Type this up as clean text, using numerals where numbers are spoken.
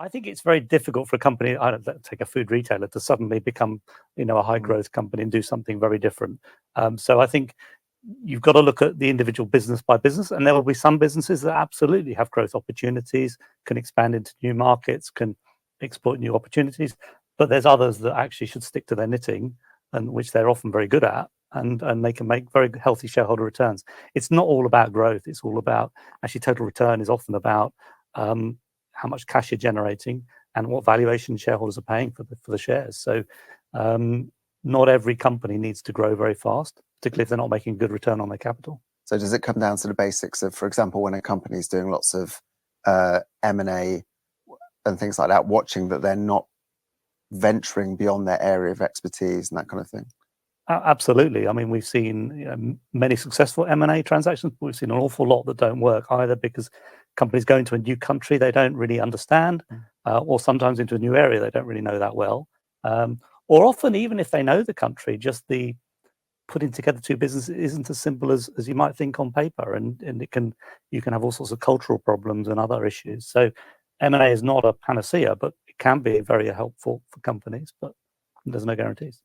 I think it's very difficult for a company, I don't know, take a food retailer, to suddenly become, a high growth company and do something very different. So I think you've got to look at the individual business by business, and there will be some businesses that absolutely have growth opportunities, can expand into new markets, can exploit new opportunities. But there's others that actually should stick to their knitting, and which they're often very good at, and they can make very healthy shareholder returns. It's not all about growth. It's all about, actually, total return is often about how much cash you're generating and what valuation shareholders are paying for the shares. So not every company needs to grow very fast, particularly if they're not making a good return on their capital. So does it come down to the basics of, for example, when a company is doing lots of M&A and things like that, watching that they're not venturing beyond their area of expertise and that kind of thing? Absolutely. I mean, we've seen many successful M&A transactions, but we've seen an awful lot that don't work, either because companies go into a new country they don't really understand, or sometimes into a new area they don't really know that well. Or often, even if they know the country, just the putting together two businesses isn't as simple as you might think on paper, and you can have all sorts of cultural problems and other issues. So M&A is not a panacea, but it can be very helpful for companies, but there's no guarantees.